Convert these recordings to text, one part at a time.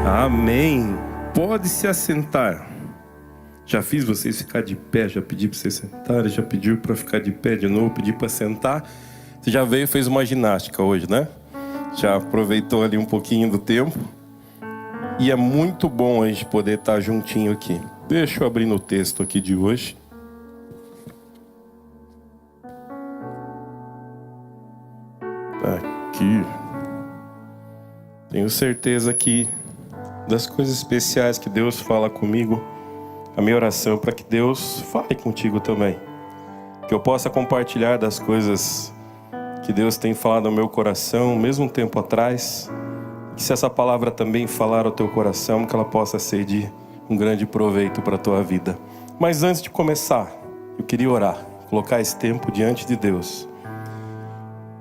Amém. Pode se assentar. Já fiz vocês ficar de pé, já pedi para vocês sentarem, já pediu para ficar de pé de novo, pedi para sentar. Você já veio e fez uma ginástica hoje, né? Já aproveitou ali um pouquinho do tempo. E é muito bom a gente poder estar juntinho aqui. Deixa eu abrir no texto aqui de hoje. Tá aqui. Tenho certeza que das coisas especiais que Deus fala comigo, a minha oração é para que Deus fale contigo também. Que eu possa compartilhar das coisas que Deus tem falado ao meu coração, mesmo um tempo atrás. Que se essa palavra também falar ao teu coração, que ela possa ser de um grande proveito para a tua vida. Mas antes de começar, eu queria orar, colocar esse tempo diante de Deus.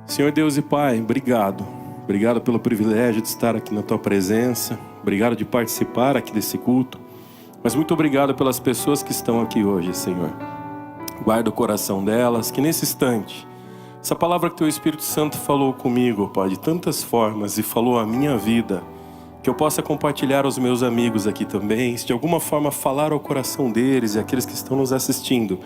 Senhor Deus e Pai, obrigado. Obrigado pelo privilégio de estar aqui na tua presença. Obrigado de participar aqui desse culto. Mas muito obrigado pelas pessoas que estão aqui hoje, Senhor. Guarda o coração delas, que nesse instante, essa palavra que teu Espírito Santo falou comigo, Pai, de tantas formas e falou a minha vida, que eu possa compartilhar aos meus amigos aqui também, se de alguma forma falar ao coração deles e aqueles que estão nos assistindo,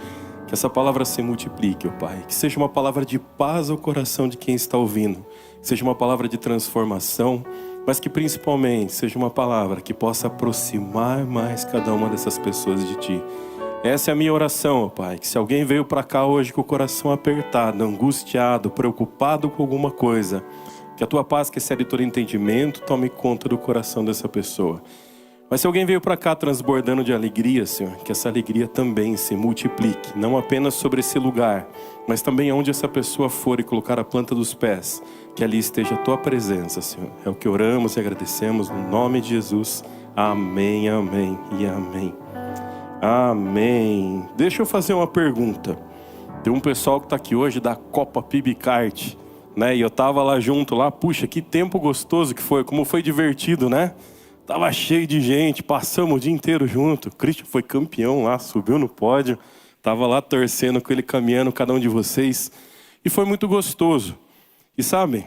que essa palavra se multiplique, ó Pai, que seja uma palavra de paz ao coração de quem está ouvindo, que seja uma palavra de transformação, mas que principalmente seja uma palavra que possa aproximar mais cada uma dessas pessoas de Ti. Essa é a minha oração, ó Pai, que se alguém veio para cá hoje com o coração apertado, angustiado, preocupado com alguma coisa, que a Tua paz, que excede todo entendimento, tome conta do coração dessa pessoa. Mas se alguém veio para cá transbordando de alegria, Senhor, que essa alegria também se multiplique, não apenas sobre esse lugar, mas também onde essa pessoa for e colocar a planta dos pés, que ali esteja a Tua presença, Senhor. É o que oramos e agradecemos no nome de Jesus. Amém, amém e amém. Amém. Deixa eu fazer uma pergunta. Tem um pessoal que está aqui hoje da Copa PIB-Kart, né? E eu tava lá junto, lá, puxa, que tempo gostoso que foi, como foi divertido, né? Tava cheio de gente, passamos o dia inteiro junto. O Christian foi campeão lá, subiu no pódio. Tava lá torcendo com ele, caminhando, cada um de vocês. E foi muito gostoso. E sabem,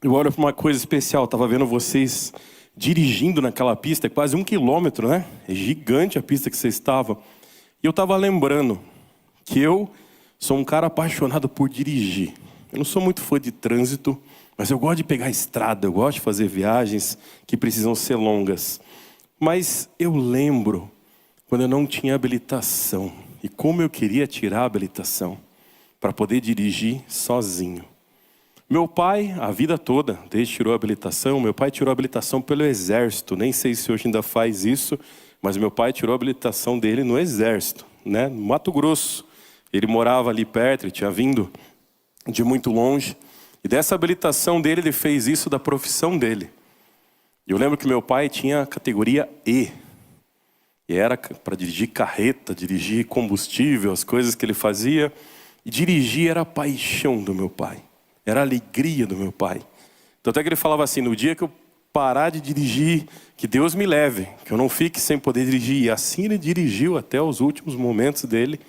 eu olho para uma coisa especial, tava vendo vocês dirigindo naquela pista, é quase 1 quilômetro, né? É gigante a pista que vocês estavam. E eu tava lembrando que eu sou um cara apaixonado por dirigir. Eu não sou muito fã de trânsito, mas eu gosto de pegar a estrada, eu gosto de fazer viagens que precisam ser longas. Mas eu lembro quando eu não tinha habilitação e como eu queria tirar a habilitação para poder dirigir sozinho. Meu pai, a vida toda, desde que tirou a habilitação, meu pai tirou a habilitação pelo exército. Nem sei se hoje ainda faz isso, mas meu pai tirou a habilitação dele no exército, né? No Mato Grosso. Ele morava ali perto, ele tinha vindo de muito longe. E dessa habilitação dele, ele fez isso da profissão dele. E eu lembro que meu pai tinha a categoria E. E era para dirigir carreta, dirigir combustível, as coisas que ele fazia. E dirigir era a paixão do meu pai. Era a alegria do meu pai. Tanto é que ele falava assim, no dia que eu parar de dirigir, que Deus me leve, que eu não fique sem poder dirigir. E assim ele dirigiu até os últimos momentos dele.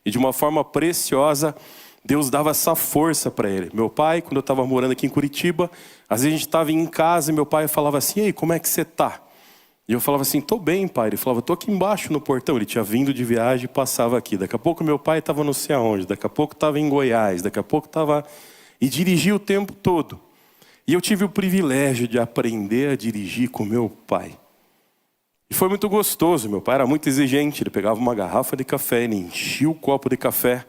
E de uma forma preciosa, Deus dava essa força para ele. Meu pai, quando eu estava morando aqui em Curitiba, às vezes a gente estava em casa e meu pai falava assim, ei, como é que você está? E eu falava assim, tô bem, pai. Ele falava, tô aqui embaixo no portão. Ele tinha vindo de viagem e passava aqui. Daqui a pouco meu pai estava não sei aonde, daqui a pouco estava em Goiás, daqui a pouco estava... E dirigia o tempo todo. E eu tive o privilégio de aprender a dirigir com meu pai. E foi muito gostoso. Meu pai era muito exigente. Ele pegava uma garrafa de café, ele enchia o copo de café,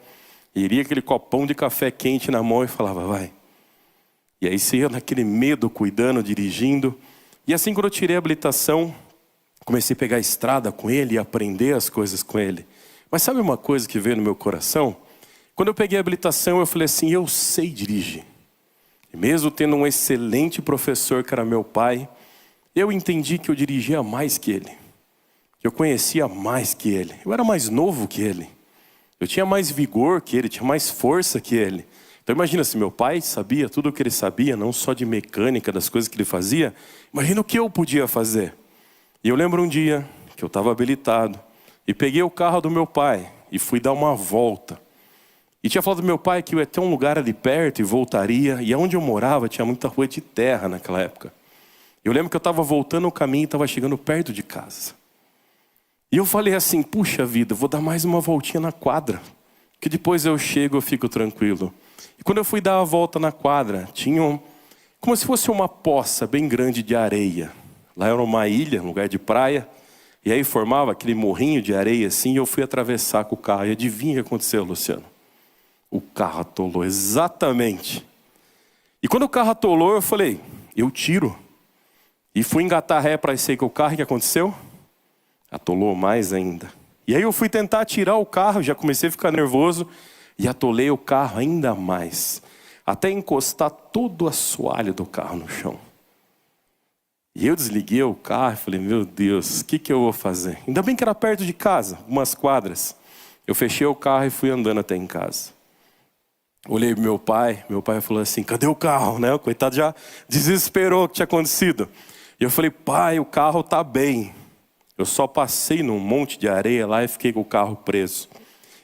iria aquele copão de café quente na mão e falava, vai. E aí você ia naquele medo, cuidando, dirigindo. E assim, quando eu tirei a habilitação, comecei a pegar a estrada com ele e aprender as coisas com ele. Mas sabe uma coisa que veio no meu coração? Quando eu peguei a habilitação, eu falei assim, eu sei dirigir. E mesmo tendo um excelente professor que era meu pai, eu entendi que eu dirigia mais que ele. Que eu conhecia mais que ele. Eu era mais novo que ele. Eu tinha mais vigor que ele, tinha mais força que ele. Então imagina, se meu pai sabia tudo o que ele sabia, não só de mecânica, das coisas que ele fazia, imagina o que eu podia fazer. E eu lembro um dia que eu estava habilitado e peguei o carro do meu pai e fui dar uma volta. E tinha falado do meu pai que eu ia ter um lugar ali perto e voltaria. E onde eu morava tinha muita rua de terra naquela época. Eu lembro que eu estava voltando o caminho e estava chegando perto de casa. E eu falei assim, puxa vida, vou dar mais uma voltinha na quadra, que depois eu chego, eu fico tranquilo. E quando eu fui dar a volta na quadra, tinha como se fosse uma poça bem grande de areia. Lá era uma ilha, um lugar de praia, e aí formava aquele morrinho de areia assim, e eu fui atravessar com o carro. E adivinha o que aconteceu, Luciano? O carro atolou exatamente. E quando o carro atolou, eu falei, eu tiro. E fui engatar ré para sair com o carro, e o que aconteceu? Atolou mais ainda. E aí eu fui tentar tirar o carro, já comecei a ficar nervoso, e atolei o carro ainda mais. Até encostar todo o assoalho do carro no chão. E eu desliguei o carro e falei, meu Deus, o que eu vou fazer? Ainda bem que era perto de casa, umas quadras. Eu fechei o carro e fui andando até em casa. Olhei pro meu pai falou assim, cadê o carro? Né? O coitado já desesperou o que tinha acontecido. E eu falei, pai, o carro tá bem. Eu só passei num monte de areia lá e fiquei com o carro preso.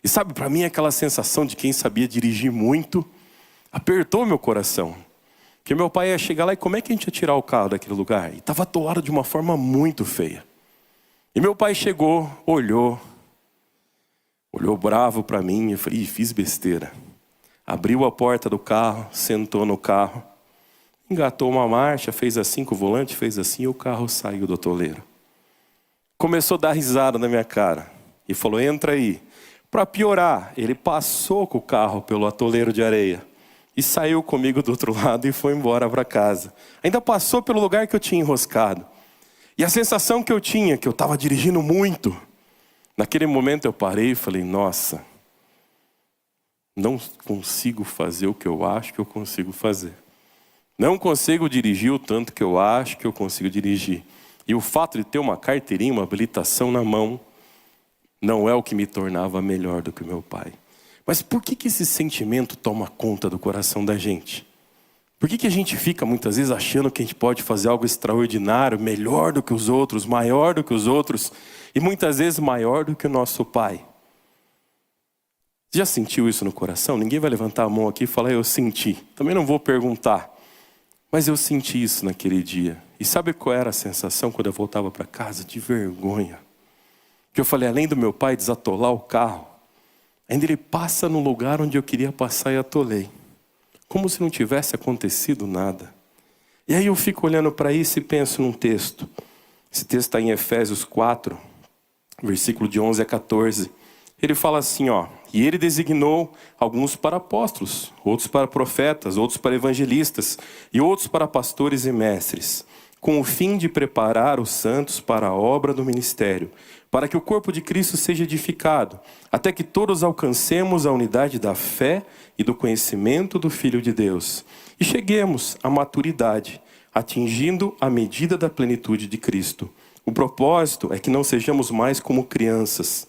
E sabe, para mim aquela sensação de quem sabia dirigir muito, apertou meu coração. Porque meu pai ia chegar lá e como é que a gente ia tirar o carro daquele lugar? E estava atolado de uma forma muito feia. E meu pai chegou, olhou bravo para mim, eu falei, fiz besteira. Abriu a porta do carro, sentou no carro, engatou uma marcha, fez assim com o volante, fez assim e o carro saiu do atoleiro. Começou a dar risada na minha cara e falou, entra aí. Para piorar, ele passou com o carro pelo atoleiro de areia e saiu comigo do outro lado e foi embora para casa. Ainda passou pelo lugar que eu tinha enroscado. E a sensação que eu tinha, que eu estava dirigindo muito, naquele momento eu parei e falei, nossa, não consigo fazer o que eu acho que eu consigo fazer. Não consigo dirigir o tanto que eu acho que eu consigo dirigir. E o fato de ter uma carteirinha, uma habilitação na mão, não é o que me tornava melhor do que o meu pai. Mas por que esse sentimento toma conta do coração da gente? Por que a gente fica muitas vezes achando que a gente pode fazer algo extraordinário, melhor do que os outros, maior do que os outros, e muitas vezes maior do que o nosso pai? Você já sentiu isso no coração? Ninguém vai levantar a mão aqui e falar, eu senti. Também não vou perguntar. Mas eu senti isso naquele dia. E sabe qual era a sensação quando eu voltava para casa? De vergonha. Que eu falei, além do meu pai desatolar o carro, ainda ele passa no lugar onde eu queria passar e atolei. Como se não tivesse acontecido nada. E aí eu fico olhando para isso e penso num texto. Esse texto está em Efésios 4, versículo de 11 a 14. Ele fala assim, ó, e ele designou alguns para apóstolos, outros para profetas, outros para evangelistas e outros para pastores e mestres, com o fim de preparar os santos para a obra do ministério, para que o corpo de Cristo seja edificado, até que todos alcancemos a unidade da fé e do conhecimento do Filho de Deus, e cheguemos à maturidade, atingindo a medida da plenitude de Cristo. O propósito é que não sejamos mais como crianças,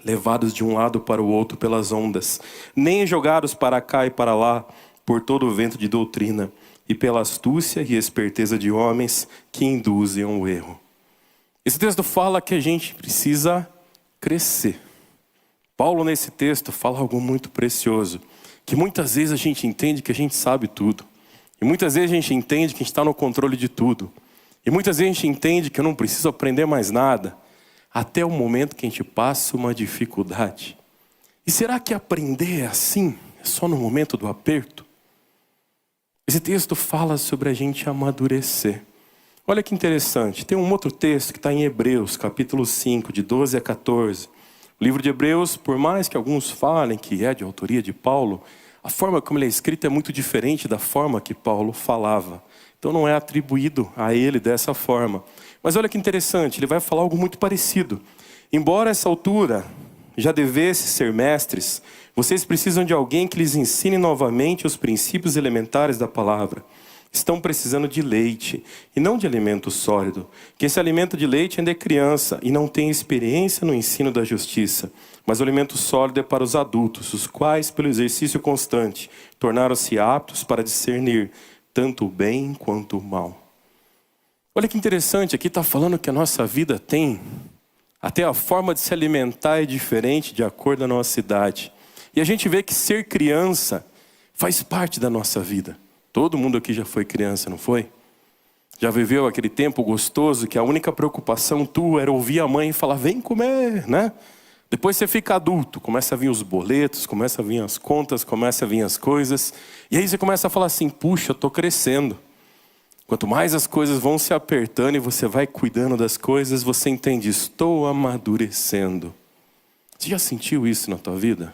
levados de um lado para o outro pelas ondas, nem jogados para cá e para lá por todo o vento de doutrina, e pela astúcia e esperteza de homens que induzem ao erro. Esse texto fala que a gente precisa crescer. Paulo nesse texto fala algo muito precioso, que muitas vezes a gente entende que a gente sabe tudo, e muitas vezes a gente entende que a gente está no controle de tudo, e muitas vezes a gente entende que eu não preciso aprender mais nada, até o momento que a gente passa uma dificuldade. E será que aprender é assim? É só no momento do aperto? Esse texto fala sobre a gente amadurecer. Olha que interessante, tem um outro texto que está em Hebreus, capítulo 5, de 12 a 14. O livro de Hebreus, por mais que alguns falem que é de autoria de Paulo, a forma como ele é escrito é muito diferente da forma que Paulo falava. Então não é atribuído a ele dessa forma. Mas olha que interessante, ele vai falar algo muito parecido. Embora a essa altura já devesse ser mestres, vocês precisam de alguém que lhes ensine novamente os princípios elementares da palavra. Estão precisando de leite e não de alimento sólido. Quem se alimenta de leite ainda é criança e não tem experiência no ensino da justiça. Mas o alimento sólido é para os adultos, os quais, pelo exercício constante, tornaram-se aptos para discernir tanto o bem quanto o mal. Olha que interessante, aqui está falando que a nossa vida tem, até a forma de se alimentar é diferente de acordo com a nossa idade. E a gente vê que ser criança faz parte da nossa vida. Todo mundo aqui já foi criança, não foi? Já viveu aquele tempo gostoso que a única preocupação tua era ouvir a mãe falar, vem comer, né? Depois você fica adulto, começa a vir os boletos, começa a vir as contas, começa a vir as coisas. E aí você começa a falar assim, puxa, eu tô crescendo. Quanto mais as coisas vão se apertando e você vai cuidando das coisas, você entende, estou amadurecendo. Você já sentiu isso na tua vida?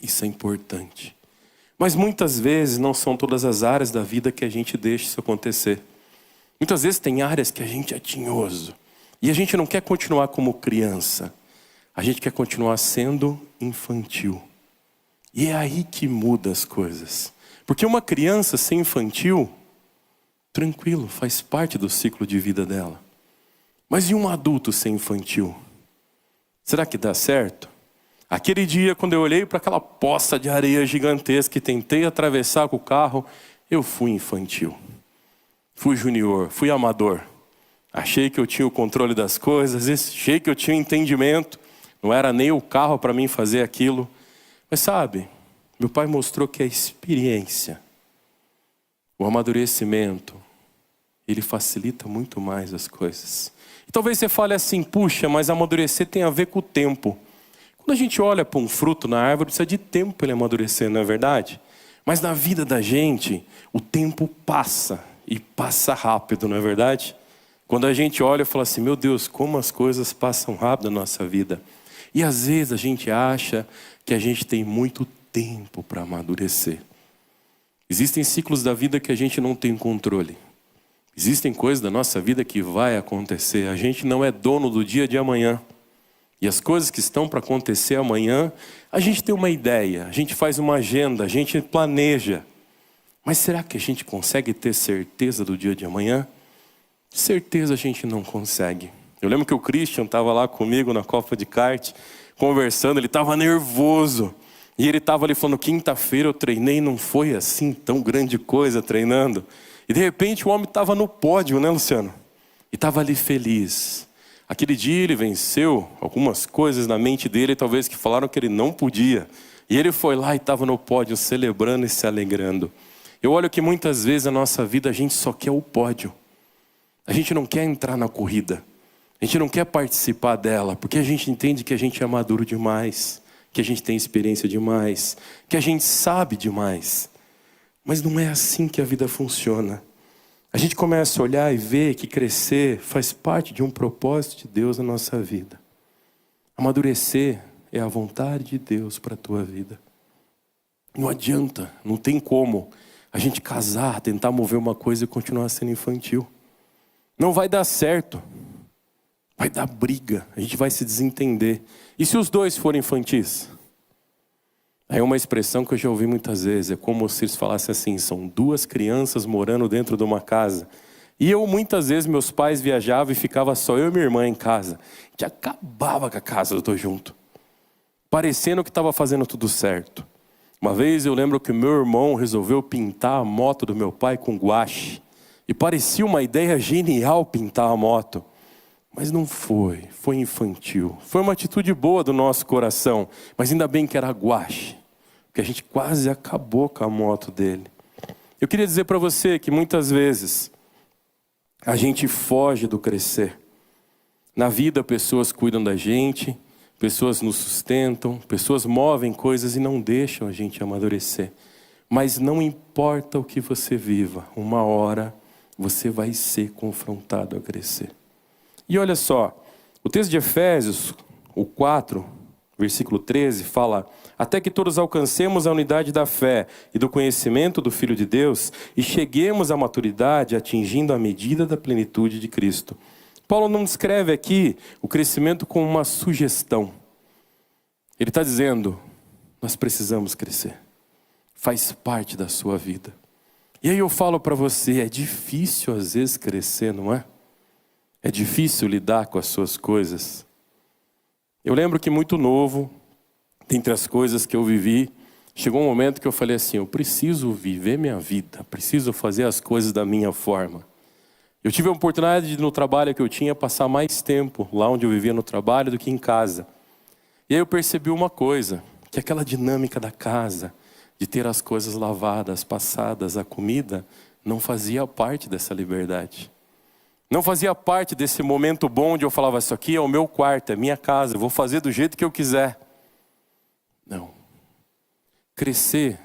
Isso é importante. Mas muitas vezes não são todas as áreas da vida que a gente deixa isso acontecer. Muitas vezes tem áreas que a gente é tinhoso. E a gente não quer continuar como criança. A gente quer continuar sendo infantil. E é aí que muda as coisas. Porque uma criança ser infantil, tranquilo, faz parte do ciclo de vida dela. Mas e um adulto ser infantil? Será que dá certo? Aquele dia, quando eu olhei para aquela poça de areia gigantesca e tentei atravessar com o carro, eu fui infantil. Fui junior, fui amador. Achei que eu tinha o controle das coisas, achei que eu tinha entendimento. Não era nem o carro para mim fazer aquilo. Mas sabe, meu pai mostrou que a experiência, o amadurecimento, ele facilita muito mais as coisas. E talvez você fale assim, puxa, mas amadurecer tem a ver com o tempo. Quando a gente olha para um fruto na árvore, precisa de tempo para ele amadurecer, não é verdade? Mas na vida da gente, o tempo passa, e passa rápido, não é verdade? Quando a gente olha e fala assim, meu Deus, como as coisas passam rápido na nossa vida. E às vezes a gente acha que a gente tem muito tempo para amadurecer. Existem ciclos da vida que a gente não tem controle. Existem coisas da nossa vida que vai acontecer. A gente não é dono do dia de amanhã. E as coisas que estão para acontecer amanhã, a gente tem uma ideia, a gente faz uma agenda, a gente planeja. Mas será que a gente consegue ter certeza do dia de amanhã? Certeza a gente não consegue. Eu lembro que o Christian estava lá comigo na Copa de Kart, conversando, ele estava nervoso. E ele estava ali falando, quinta-feira eu treinei, não foi assim tão grande coisa treinando. E de repente o homem estava no pódio, né, Luciano? E estava ali feliz. Aquele dia ele venceu algumas coisas na mente dele, talvez que falaram que ele não podia. E ele foi lá e estava no pódio, celebrando e se alegrando. Eu olho que muitas vezes na nossa vida a gente só quer o pódio. A gente não quer entrar na corrida. A gente não quer participar dela, porque a gente entende que a gente é maduro demais, que a gente tem experiência demais, que a gente sabe demais. Mas não é assim que a vida funciona. A gente começa a olhar e ver que crescer faz parte de um propósito de Deus na nossa vida. Amadurecer é a vontade de Deus para a tua vida. Não adianta, não tem como a gente casar, tentar mover uma coisa e continuar sendo infantil. Não vai dar certo. Vai dar briga, a gente vai se desentender. E se os dois forem infantis? Aí uma expressão que eu já ouvi muitas vezes, é como se eles falassem assim, são duas crianças morando dentro de uma casa. E eu muitas vezes, meus pais viajavam e ficava só eu e minha irmã em casa. A gente acabava com a casa, eu tô junto. Parecendo que estava fazendo tudo certo. Uma vez eu lembro que meu irmão resolveu pintar a moto do meu pai com guache. E parecia uma ideia genial pintar a moto. Mas não foi, foi infantil. Foi uma atitude boa do nosso coração, mas ainda bem que era guache, porque a gente quase acabou com a moto dele. Eu queria dizer para você que muitas vezes a gente foge do crescer. Na vida pessoas cuidam da gente, pessoas nos sustentam, pessoas movem coisas e não deixam a gente amadurecer. Mas não importa o que você viva, uma hora você vai ser confrontado a crescer. E olha só, o texto de Efésios, o 4, versículo 13, fala: até que todos alcancemos a unidade da fé e do conhecimento do Filho de Deus e cheguemos à maturidade, atingindo a medida da plenitude de Cristo. Paulo não descreve aqui o crescimento como uma sugestão. Ele está dizendo, nós precisamos crescer. Faz parte da sua vida. E aí eu falo para você, é difícil às vezes crescer, não é? É difícil lidar com as suas coisas. Eu lembro que muito novo, dentre as coisas que eu vivi, chegou um momento que eu falei assim, eu preciso viver minha vida, preciso fazer as coisas da minha forma. Eu tive a oportunidade de, no trabalho que eu tinha, passar mais tempo lá onde eu vivia no trabalho do que em casa. E aí eu percebi uma coisa, que aquela dinâmica da casa, de ter as coisas lavadas, passadas, a comida, não fazia parte dessa liberdade. Não fazia parte desse momento bom onde eu falava, isso aqui é o meu quarto, é minha casa, eu vou fazer do jeito que eu quiser. Não. Crescer,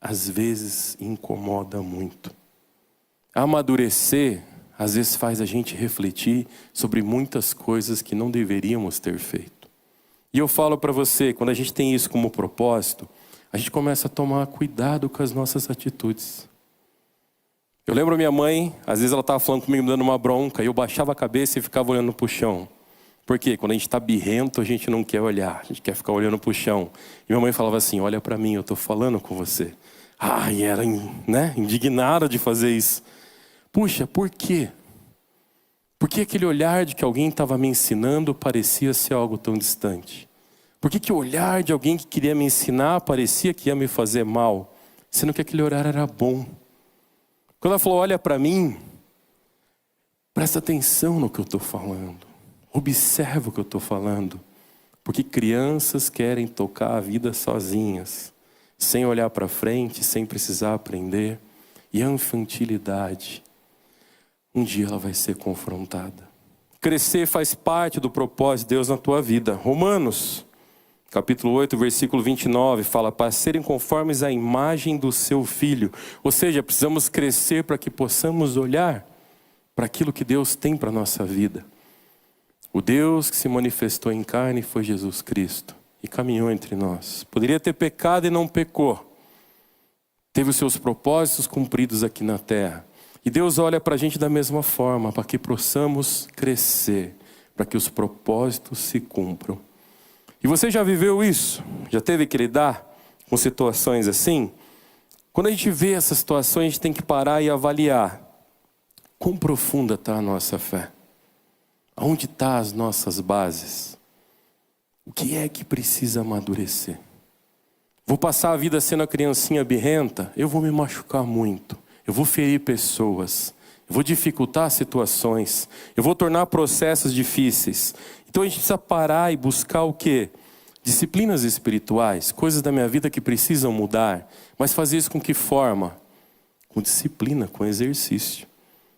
às vezes, incomoda muito. Amadurecer, às vezes faz a gente refletir sobre muitas coisas que não deveríamos ter feito. E eu falo para você, quando a gente tem isso como propósito, a gente começa a tomar cuidado com as nossas atitudes. Eu lembro a minha mãe, às vezes ela estava falando comigo, me dando uma bronca, e eu baixava a cabeça e ficava olhando para o chão. Por quê? Quando a gente está birrento, a gente não quer olhar, a gente quer ficar olhando para o chão. E minha mãe falava assim, olha para mim, eu estou falando com você. E era indignada de fazer isso. Puxa, por quê? Por que aquele olhar de que alguém estava me ensinando parecia ser algo tão distante? Por que o olhar de alguém que queria me ensinar parecia que ia me fazer mal? Sendo que aquele olhar era bom. Quando ela falou, olha para mim, presta atenção no que eu estou falando. Observa o que eu estou falando. Porque crianças querem tocar a vida sozinhas, sem olhar para frente, sem precisar aprender. E a infantilidade, um dia ela vai ser confrontada. Crescer faz parte do propósito de Deus na tua vida. Romanos, capítulo 8, versículo 29, fala, para serem conformes à imagem do seu Filho. Ou seja, precisamos crescer para que possamos olhar para aquilo que Deus tem para a nossa vida. O Deus que se manifestou em carne foi Jesus Cristo e caminhou entre nós. Poderia ter pecado e não pecou. Teve os seus propósitos cumpridos aqui na terra. E Deus olha para a gente da mesma forma, para que possamos crescer, para que os propósitos se cumpram. E você já viveu isso? Já teve que lidar com situações assim? Quando a gente vê essas situações, a gente tem que parar e avaliar. Quão profunda está a nossa fé? Aonde estão as nossas bases? O que é que precisa amadurecer? Vou passar a vida sendo a criancinha birrenta? Eu vou me machucar muito. Eu vou ferir pessoas. Eu vou dificultar situações. Eu vou tornar processos difíceis. Então a gente precisa parar e buscar o quê? Disciplinas espirituais, coisas da minha vida que precisam mudar. Mas fazer isso com que forma? Com disciplina, com exercício.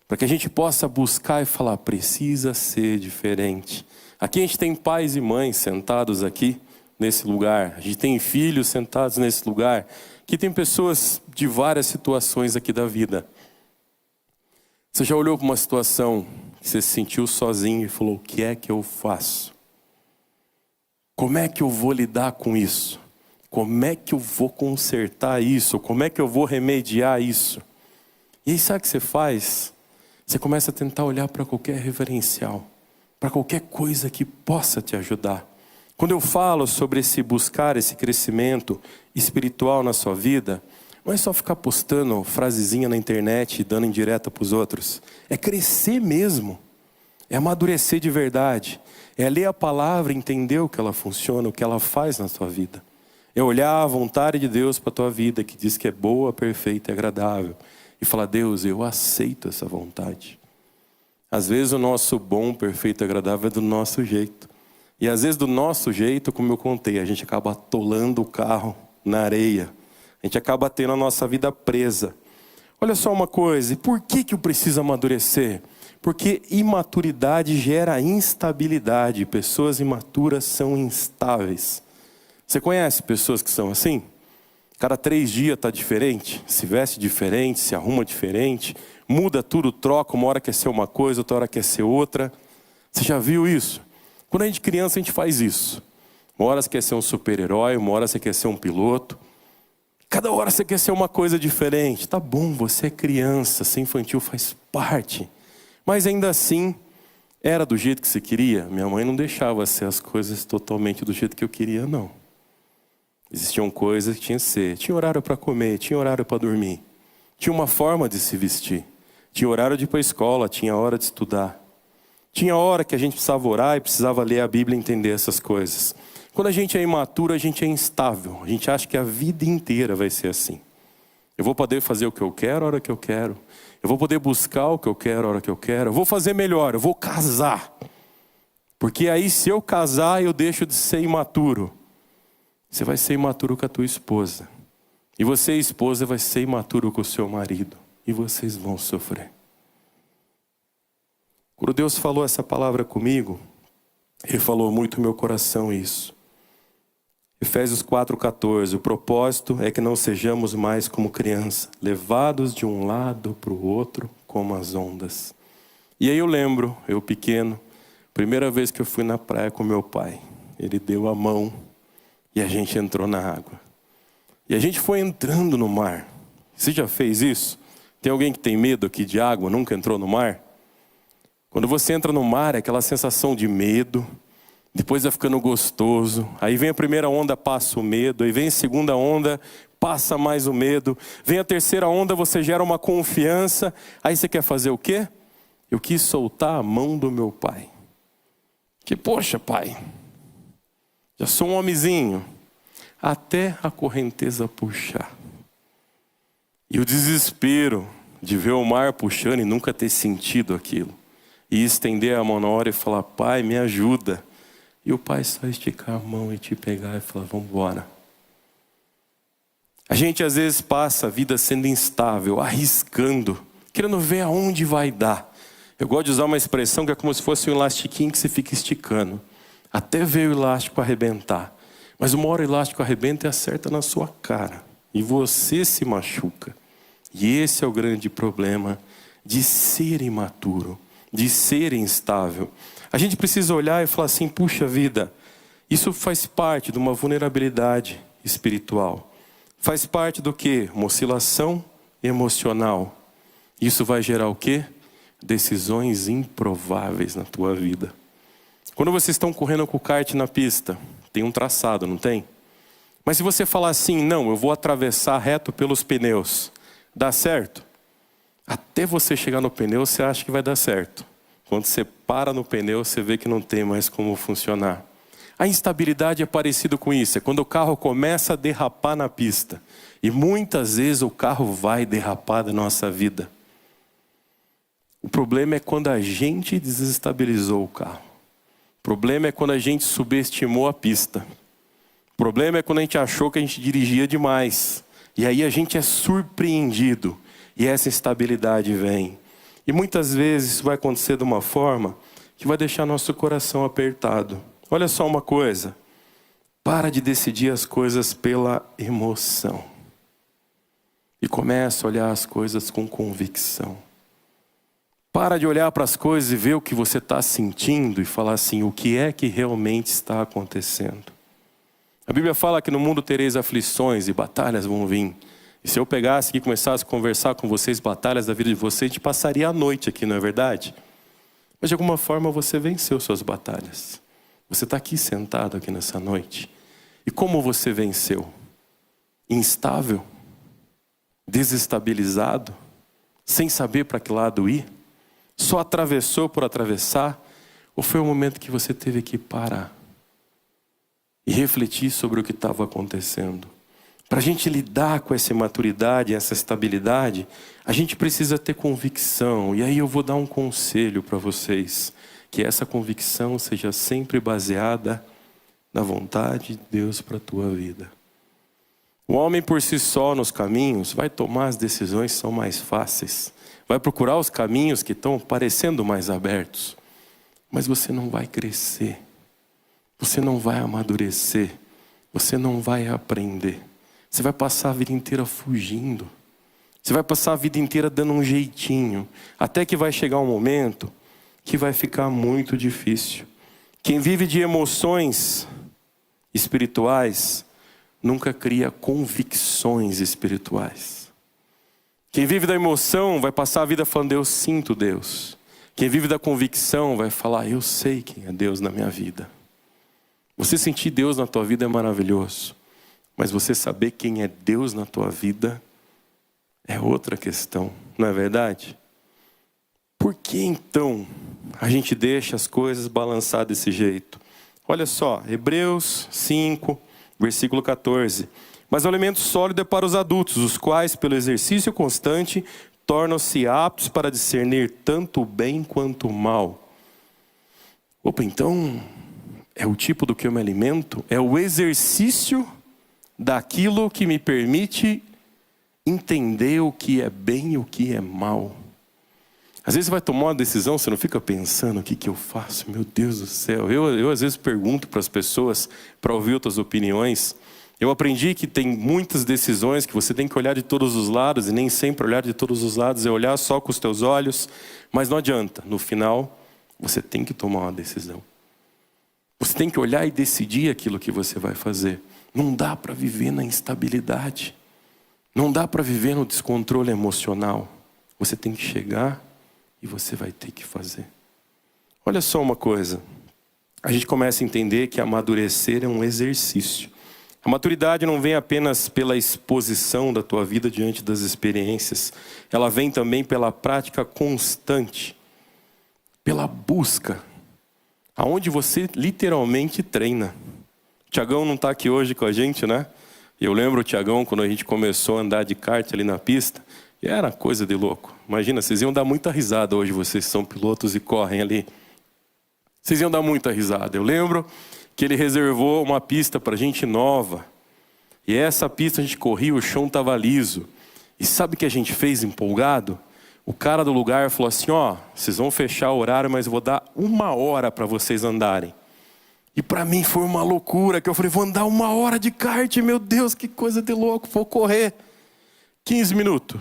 Para que a gente possa buscar e falar, precisa ser diferente. Aqui a gente tem pais e mães sentados aqui nesse lugar. A gente tem filhos sentados nesse lugar. Aqui tem pessoas de várias situações aqui da vida. Você já olhou para uma situação que você se sentiu sozinho e falou, o que é que eu faço? Como é que eu vou lidar com isso? Como é que eu vou consertar isso? Como é que eu vou remediar isso? E aí sabe o que você faz? Você começa a tentar olhar para qualquer referencial, para qualquer coisa que possa te ajudar. Quando eu falo sobre esse buscar, esse crescimento espiritual na sua vida, não é só ficar postando frasezinha na internet e dando indireta para os outros. É crescer mesmo. É amadurecer de verdade. É ler a palavra e entender o que ela funciona, o que ela faz na sua vida. É olhar a vontade de Deus para a tua vida, que diz que é boa, perfeita e agradável. E falar, Deus, eu aceito essa vontade. Às vezes o nosso bom, perfeito e agradável é do nosso jeito. E às vezes do nosso jeito, como eu contei, a gente acaba atolando o carro na areia. A gente acaba tendo a nossa vida presa. Olha só uma coisa, e por que eu preciso amadurecer? Porque imaturidade gera instabilidade. Pessoas imaturas são instáveis. Você conhece pessoas que são assim? Cada 3 dias está diferente, se veste diferente, se arruma diferente, muda tudo, troca, uma hora quer ser uma coisa, outra hora quer ser outra. Você já viu isso? Quando a gente é criança, a gente faz isso. Uma hora você quer ser um super-herói, uma hora você quer ser um piloto. Cada hora você quer ser uma coisa diferente. Tá bom, você é criança, ser infantil faz parte. Mas ainda assim, era do jeito que você queria? Minha mãe não deixava ser as coisas totalmente do jeito que eu queria, não. Existiam coisas que tinham que ser. Tinha horário para comer, tinha horário para dormir. Tinha uma forma de se vestir. Tinha horário de ir para a escola, tinha hora de estudar. Tinha hora que a gente precisava orar e precisava ler a Bíblia e entender essas coisas. Quando a gente é imaturo, a gente é instável. A gente acha que a vida inteira vai ser assim. Eu vou poder fazer o que eu quero a hora que eu quero. Eu vou poder buscar o que eu quero a hora que eu quero. Eu vou fazer melhor, eu vou casar. Porque aí se eu casar, eu deixo de ser imaturo. Você vai ser imaturo com a tua esposa. E você, esposa, vai ser imaturo com o seu marido. e vocês vão sofrer. Quando Deus falou essa palavra comigo, Ele falou muito no meu coração isso. Efésios 4,14, o propósito é que não sejamos mais como crianças, levados de um lado para o outro como as ondas. E aí eu lembro, eu pequeno, primeira vez que eu fui na praia com meu pai, ele deu a mão e a gente entrou na água. E a gente foi entrando no mar. Você já fez isso? Tem alguém que tem medo aqui de água, nunca entrou no mar? Quando você entra no mar, é aquela sensação de medo, depois vai ficando gostoso, aí vem a primeira onda, passa o medo, aí vem a segunda onda, passa mais o medo, vem a terceira onda, você gera uma confiança, aí você quer fazer o quê? Eu quis soltar a mão do meu pai. Que, poxa, pai, já sou um homenzinho, até a correnteza puxar. E o desespero de ver o mar puxando e nunca ter sentido aquilo. E estender a mão na hora e falar, pai, me ajuda. E o pai só esticar a mão e te pegar e falar, vamos embora. A gente às vezes passa a vida sendo instável, arriscando, querendo ver aonde vai dar. Eu gosto de usar uma expressão que é como se fosse um elastiquinho que você fica esticando, até ver o elástico arrebentar. Mas uma hora o elástico arrebenta e acerta na sua cara. E você se machuca. E esse é o grande problema de ser imaturo, de ser instável. A gente precisa olhar e falar assim, puxa vida, isso faz parte de uma vulnerabilidade espiritual. Faz parte do quê? Uma oscilação emocional. Isso vai gerar o quê? Decisões improváveis na tua vida. Quando vocês estão correndo com o kart na pista, tem um traçado, não tem? Mas se você falar assim, não, eu vou atravessar reto pelos pneus, dá certo? Até você chegar no pneu, você acha que vai dar certo. Quando você para no pneu, você vê que não tem mais como funcionar. A instabilidade é parecido com isso. É quando o carro começa a derrapar na pista. E muitas vezes o carro vai derrapar da nossa vida. O problema é quando a gente desestabilizou o carro. O problema é quando a gente subestimou a pista. O problema é quando a gente achou que a gente dirigia demais. E aí a gente é surpreendido. E essa instabilidade vem. E muitas vezes isso vai acontecer de uma forma que vai deixar nosso coração apertado. Olha só uma coisa. Para de decidir as coisas pela emoção. E começa a olhar as coisas com convicção. Para de olhar para as coisas e ver o que você está sentindo e falar assim, o que é que realmente está acontecendo. A Bíblia fala que no mundo tereis aflições e batalhas vão vir. E se eu pegasse aqui e começasse a conversar com vocês, batalhas da vida de vocês, a gente passaria a noite aqui, não é verdade? Mas de alguma forma você venceu suas batalhas. Você está aqui sentado aqui nessa noite. E como você venceu? Instável? Desestabilizado? Sem saber para que lado ir? Só atravessou por atravessar? Ou foi um momento que você teve que parar e refletir sobre o que estava acontecendo? Para a gente lidar com essa imaturidade, essa estabilidade, a gente precisa ter convicção. E aí eu vou dar um conselho para vocês. Que essa convicção seja sempre baseada na vontade de Deus para a tua vida. O homem por si só nos caminhos vai tomar as decisões que são mais fáceis. Vai procurar os caminhos que estão parecendo mais abertos. Mas você não vai crescer. Você não vai amadurecer. Você não vai aprender. Você vai passar a vida inteira fugindo. Você vai passar a vida inteira dando um jeitinho. Até que vai chegar um momento que vai ficar muito difícil. Quem vive de emoções espirituais nunca cria convicções espirituais. Quem vive da emoção vai passar a vida falando, eu sinto Deus. Quem vive da convicção vai falar, eu sei quem é Deus na minha vida. Você sentir Deus na tua vida é maravilhoso. Mas você saber quem é Deus na tua vida é outra questão, não é verdade? Por que então a gente deixa as coisas balançar desse jeito? Olha só, Hebreus 5, versículo 14. Mas o alimento sólido é para os adultos, os quais, pelo exercício constante, tornam-se aptos para discernir tanto o bem quanto o mal. Opa, então, é o tipo do que eu me alimento? É o exercício daquilo que me permite entender o que é bem e o que é mal. Às vezes você vai tomar uma decisão, você não fica pensando o que eu faço, meu Deus do céu. Eu às vezes pergunto para as pessoas, para ouvir outras opiniões. Eu aprendi que tem muitas decisões que você tem que olhar de todos os lados, e nem sempre olhar de todos os lados é olhar só com os teus olhos, mas não adianta, no final você tem que tomar uma decisão. Você tem que olhar e decidir aquilo que você vai fazer. Não dá para viver na instabilidade, não dá para viver no descontrole emocional. Você tem que chegar e você vai ter que fazer. Olha só uma coisa, a gente começa a entender que amadurecer é um exercício. A maturidade não vem apenas pela exposição da tua vida diante das experiências. Ela vem também pela prática constante, pela busca, aonde você literalmente treina. O Tiagão não está aqui hoje com a gente, né? Eu lembro o Tiagão quando a gente começou a andar de kart ali na pista. E era coisa de louco. Imagina, vocês iam dar muita risada hoje, vocês são pilotos e correm ali. Vocês iam dar muita risada. Eu lembro que ele reservou uma pista para gente nova. E essa pista a gente corria, o chão estava liso. E sabe o que a gente fez empolgado? O cara do lugar falou assim, ó, vocês vão fechar o horário, mas eu vou dar 1 hora para vocês andarem. E para mim foi uma loucura, que eu falei, vou andar 1 hora de kart, meu Deus, que coisa de louco, vou correr. 15 minutos.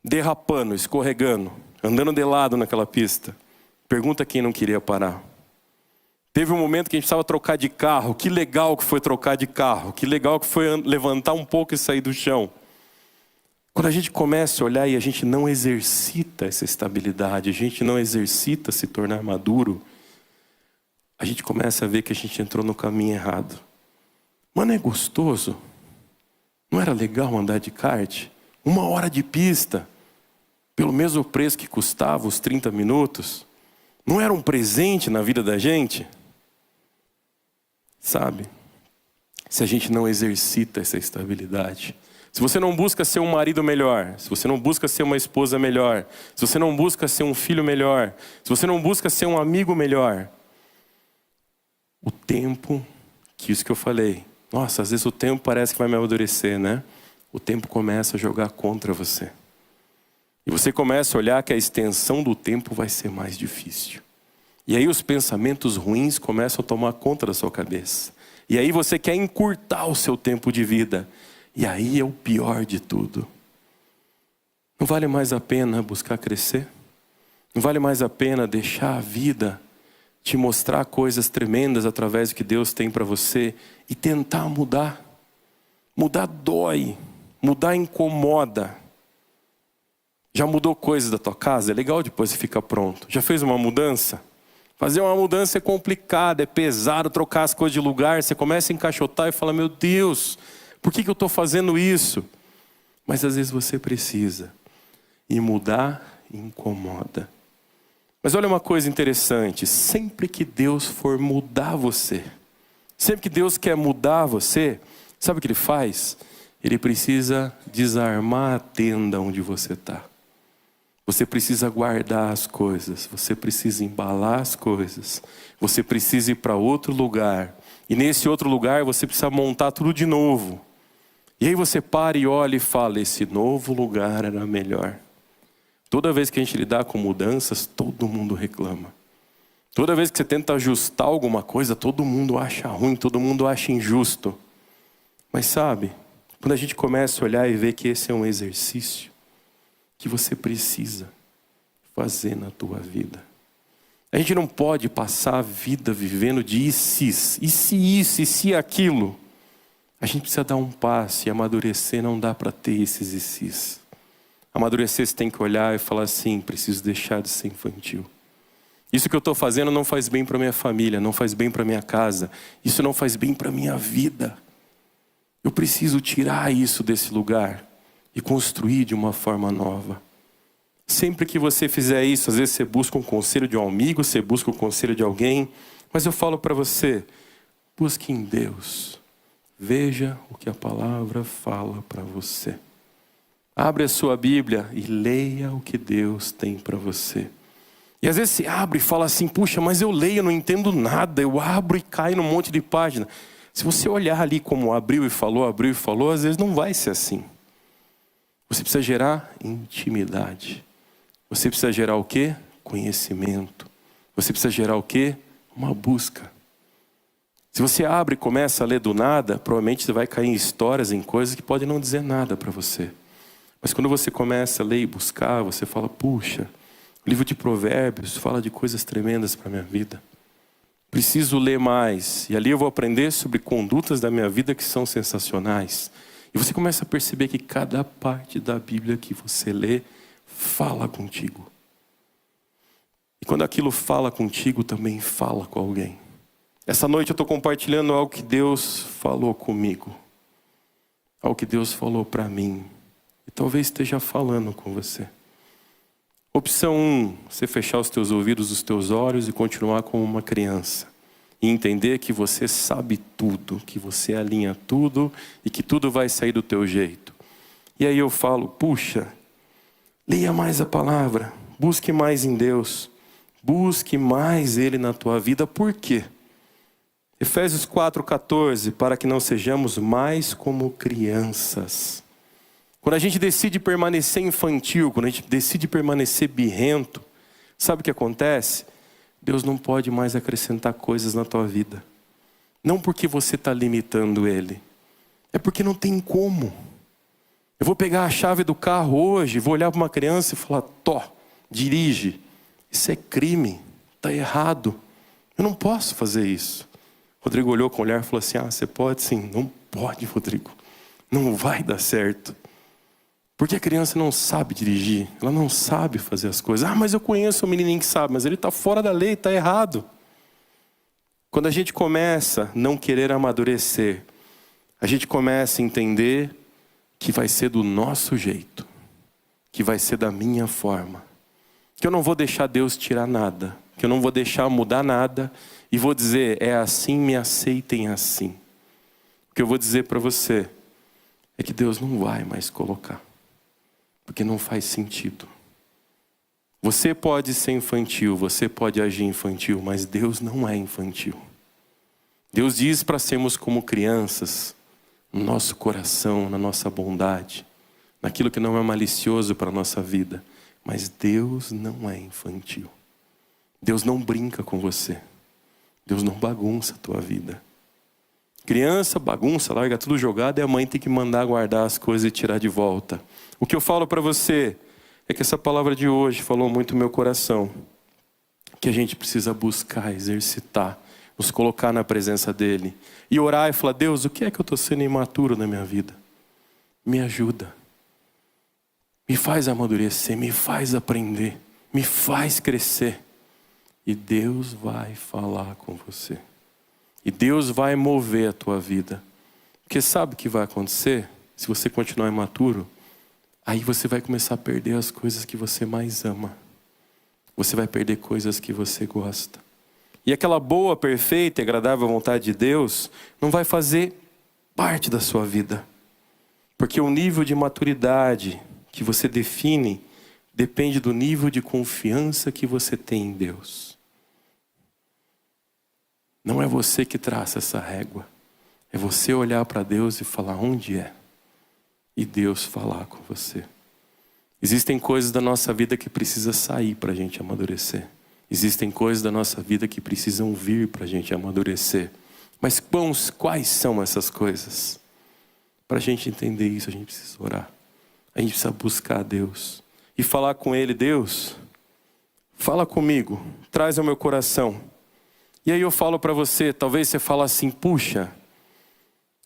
Derrapando, escorregando, andando de lado naquela pista. Pergunta quem não queria parar. Teve um momento que a gente precisava trocar de carro. Que legal que foi trocar de carro. Que legal que foi levantar um pouco e sair do chão. Quando a gente começa a olhar e a gente não exercita essa estabilidade, a gente não exercita se tornar maduro, a gente começa a ver que a gente entrou no caminho errado. Mas não é gostoso? Não era legal andar de kart? 1 hora de pista, pelo mesmo preço que custava os 30 minutos. Não era um presente na vida da gente? Sabe? Se a gente não exercita essa estabilidade. Se você não busca ser um marido melhor, se você não busca ser uma esposa melhor, se você não busca ser um filho melhor, se você não busca ser um amigo melhor, o tempo, que isso que eu falei, nossa, às vezes o tempo parece que vai me amadurecer, né? O tempo começa a jogar contra você. E você começa a olhar que a extensão do tempo vai ser mais difícil. E aí os pensamentos ruins começam a tomar conta da sua cabeça. E aí você quer encurtar o seu tempo de vida. E aí é o pior de tudo. Não vale mais a pena buscar crescer? Não vale mais a pena deixar a vida te mostrar coisas tremendas através do que Deus tem para você e tentar mudar? Mudar dói, mudar incomoda. Já mudou coisas da tua casa? É legal depois você ficar pronto. Já fez uma mudança? Fazer uma mudança é complicado, é pesado, trocar as coisas de lugar. Você começa a encaixotar e fala, meu Deus, por que eu estou fazendo isso? Mas às vezes você precisa. E mudar incomoda. Mas olha uma coisa interessante. Sempre que Deus for mudar você, sempre que Deus quer mudar você, sabe o que Ele faz? Ele precisa desarmar a tenda onde você está. Você precisa guardar as coisas, você precisa embalar as coisas, você precisa ir para outro lugar. E nesse outro lugar você precisa montar tudo de novo. E aí você para e olha e fala, esse novo lugar era melhor. Toda vez que a gente lidar com mudanças, todo mundo reclama. Toda vez que você tenta ajustar alguma coisa, todo mundo acha ruim, todo mundo acha injusto. Mas sabe, quando a gente começa a olhar e ver que esse é um exercício que você precisa fazer na tua vida. A gente não pode passar a vida vivendo de e se isso, e se aquilo. A gente precisa dar um passo e amadurecer, não dá para ter esses e se. Amadurecer você tem que olhar e falar assim, preciso deixar de ser infantil. Isso que eu estou fazendo não faz bem para minha família, não faz bem para minha casa. Isso não faz bem para minha vida. Eu preciso tirar isso desse lugar e construir de uma forma nova. Sempre que você fizer isso, às vezes você busca um conselho de um amigo, você busca o conselho de alguém, mas eu falo para você, busque em Deus. Veja o que a palavra fala para você. Abre a sua Bíblia e leia o que Deus tem para você. E às vezes você abre e fala assim, puxa, mas eu leio, não entendo nada. Eu abro e caio num monte de página. Se você olhar ali como abriu e falou, às vezes não vai ser assim. Você precisa gerar intimidade. Você precisa gerar o quê? Conhecimento. Você precisa gerar o quê? Uma busca. Se você abre e começa a ler do nada, provavelmente você vai cair em histórias, em coisas que podem não dizer nada para você. Mas quando você começa a ler e buscar, você fala, puxa, o livro de Provérbios fala de coisas tremendas para a minha vida. Preciso ler mais. E ali eu vou aprender sobre condutas da minha vida que são sensacionais. E você começa a perceber que cada parte da Bíblia que você lê fala contigo. E quando aquilo fala contigo, também fala com alguém. Essa noite eu estou compartilhando algo que Deus falou comigo. Algo que Deus falou para mim. E talvez esteja falando com você. Opção 1, você fechar os teus ouvidos, os teus olhos e continuar como uma criança. E entender que você sabe tudo, que você alinha tudo e que tudo vai sair do teu jeito. E aí eu falo, puxa, leia mais a palavra, busque mais em Deus, busque mais Ele na tua vida. Por quê? Efésios 4,14, para que não sejamos mais como crianças. Quando a gente decide permanecer infantil, quando a gente decide permanecer birrento, sabe o que acontece? Deus não pode mais acrescentar coisas na tua vida. Não porque você está limitando Ele, é porque não tem como. Eu vou pegar a chave do carro hoje, vou olhar para uma criança e falar, dirige. Isso é crime, está errado. Eu não posso fazer isso. Rodrigo olhou com o olhar e falou assim, você pode sim. Não pode, Rodrigo. Não vai dar certo. Porque a criança não sabe dirigir, ela não sabe fazer as coisas. Mas eu conheço um menininho que sabe, mas ele está fora da lei, está errado. Quando a gente começa a não querer amadurecer, a gente começa a entender que vai ser do nosso jeito, que vai ser da minha forma. Que eu não vou deixar Deus tirar nada, que eu não vou deixar mudar nada e vou dizer, é assim, me aceitem assim. O que eu vou dizer para você é que Deus não vai mais colocar. Porque não faz sentido. Você pode ser infantil, você pode agir infantil, mas Deus não é infantil. Deus diz para sermos como crianças, no nosso coração, na nossa bondade, naquilo que não é malicioso para a nossa vida. Mas Deus não é infantil. Deus não brinca com você. Deus não bagunça a tua vida. Criança, bagunça, larga tudo jogado e a mãe tem que mandar guardar as coisas e tirar de volta. O que eu falo para você é que essa palavra de hoje falou muito no meu coração. Que a gente precisa buscar, exercitar, nos colocar na presença dEle. E orar e falar, Deus, o que é que eu estou sendo imaturo na minha vida? Me ajuda. Me faz amadurecer, me faz aprender, me faz crescer. E Deus vai falar com você. E Deus vai mover a tua vida. Porque sabe o que vai acontecer? Se você continuar imaturo, aí você vai começar a perder as coisas que você mais ama. Você vai perder coisas que você gosta. E aquela boa, perfeita e agradável vontade de Deus não vai fazer parte da sua vida. Porque o nível de maturidade que você define depende do nível de confiança que você tem em Deus. Não é você que traça essa régua. É você olhar para Deus e falar onde é. E Deus falar com você. Existem coisas da nossa vida que precisam sair para a gente amadurecer. Existem coisas da nossa vida que precisam vir para a gente amadurecer. Mas quais são essas coisas? Para a gente entender isso, a gente precisa orar. A gente precisa buscar a Deus. E falar com Ele, Deus, fala comigo, traz ao meu coração. E aí eu falo para você, talvez você fale assim, puxa,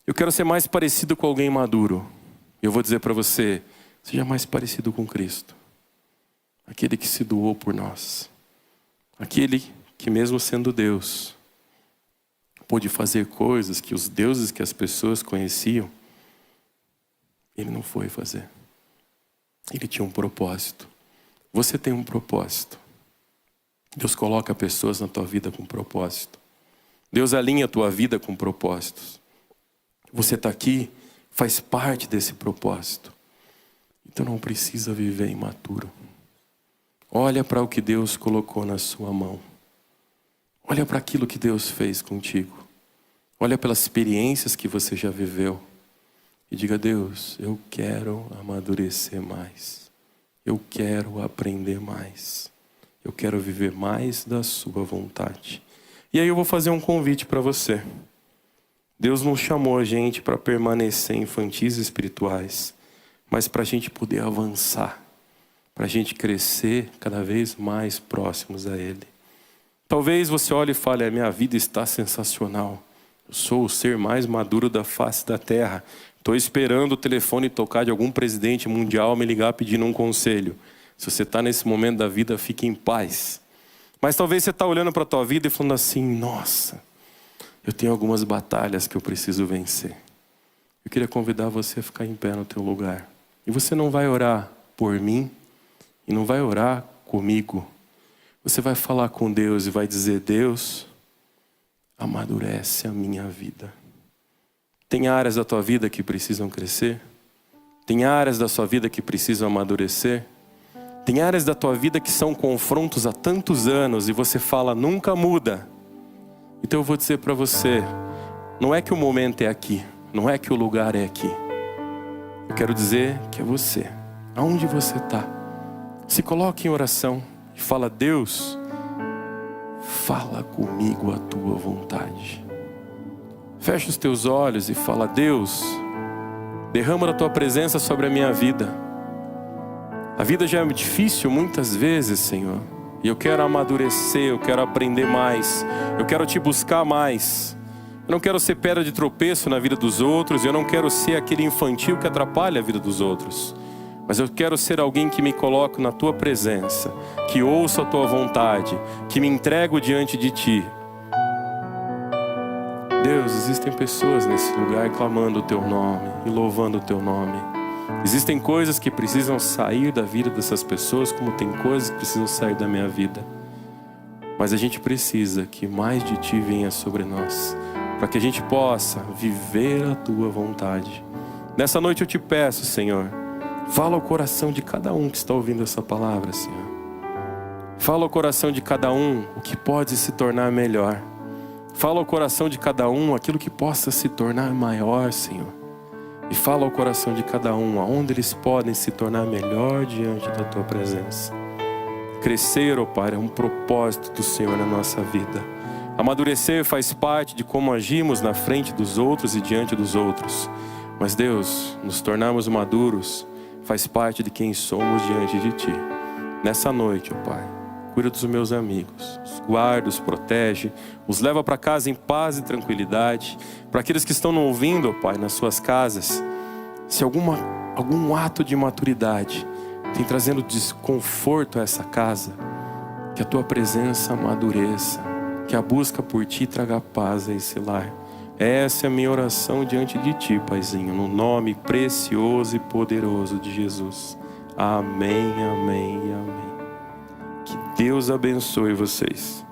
eu quero ser mais parecido com alguém maduro. Eu vou dizer para você, seja mais parecido com Cristo. Aquele que se doou por nós. Aquele que mesmo sendo Deus, pôde fazer coisas que os deuses que as pessoas conheciam, Ele não foi fazer. Ele tinha um propósito. Você tem um propósito. Deus coloca pessoas na tua vida com propósito. Deus alinha a tua vida com propósitos. Você está aqui, faz parte desse propósito. Então não precisa viver imaturo. Olha para o que Deus colocou na sua mão. Olha para aquilo que Deus fez contigo. Olha pelas experiências que você já viveu. e diga: Deus, eu quero amadurecer mais. Eu quero aprender mais. Eu quero viver mais da sua vontade. E aí eu vou fazer um convite para você. Deus não chamou a gente para permanecer infantis espirituais, mas para a gente poder avançar, para a gente crescer cada vez mais próximos a Ele. Talvez você olhe e fale: a minha vida está sensacional. Eu sou o ser mais maduro da face da terra. Estou esperando o telefone tocar de algum presidente mundial me ligar pedindo um conselho. Se você está nesse momento da vida, fique em paz. Mas talvez você está olhando para a tua vida e falando assim: nossa, eu tenho algumas batalhas que eu preciso vencer. Eu queria convidar você a ficar em pé no teu lugar. E você não vai orar por mim e não vai orar comigo. Você vai falar com Deus e vai dizer: Deus, amadurece a minha vida. Tem áreas da tua vida que precisam crescer? Tem áreas da sua vida que precisam amadurecer? Tem áreas da tua vida que são confrontos há tantos anos e você fala: nunca muda. Então eu vou dizer para você, não é que o momento é aqui, não é que o lugar é aqui. Eu quero dizer que é você. Aonde você está? Se coloque em oração e fala: Deus, fala comigo a tua vontade. Fecha os teus olhos e fala: Deus, derrama da tua presença sobre a minha vida. A vida já é difícil muitas vezes, Senhor. E eu quero amadurecer, eu quero aprender mais. Eu quero te buscar mais. Eu não quero ser pedra de tropeço na vida dos outros. Eu não quero ser aquele infantil que atrapalha a vida dos outros. Mas eu quero ser alguém que me coloque na tua presença, que ouça a tua vontade, que me entrego diante de ti. Deus, existem pessoas nesse lugar clamando o teu nome e louvando o teu nome. Existem coisas que precisam sair da vida dessas pessoas, como tem coisas que precisam sair da minha vida. Mas a gente precisa que mais de ti venha sobre nós, para que a gente possa viver a tua vontade. Nessa noite eu te peço, Senhor, fala ao coração de cada um que está ouvindo essa palavra, Senhor. Fala ao coração de cada um o que pode se tornar melhor. Fala ao coração de cada um aquilo que possa se tornar maior, Senhor. E fala ao coração de cada um aonde eles podem se tornar melhor diante da tua presença. Crescer, ó Pai, é um propósito do Senhor na nossa vida. Amadurecer faz parte de como agimos na frente dos outros e diante dos outros. Mas Deus, nos tornarmos maduros faz parte de quem somos diante de ti. Nessa noite, ó Pai, cuida dos meus amigos, os guarda, os protege, os leva para casa em paz e tranquilidade. Para aqueles que estão nos ouvindo, ó Pai, nas suas casas, se algum ato de imaturidade tem trazendo desconforto a essa casa, que a tua presença amadureça, que a busca por ti traga paz a esse lar. Essa é a minha oração diante de ti, Paizinho, no nome precioso e poderoso de Jesus. Amém, amém e amém. Que Deus abençoe vocês.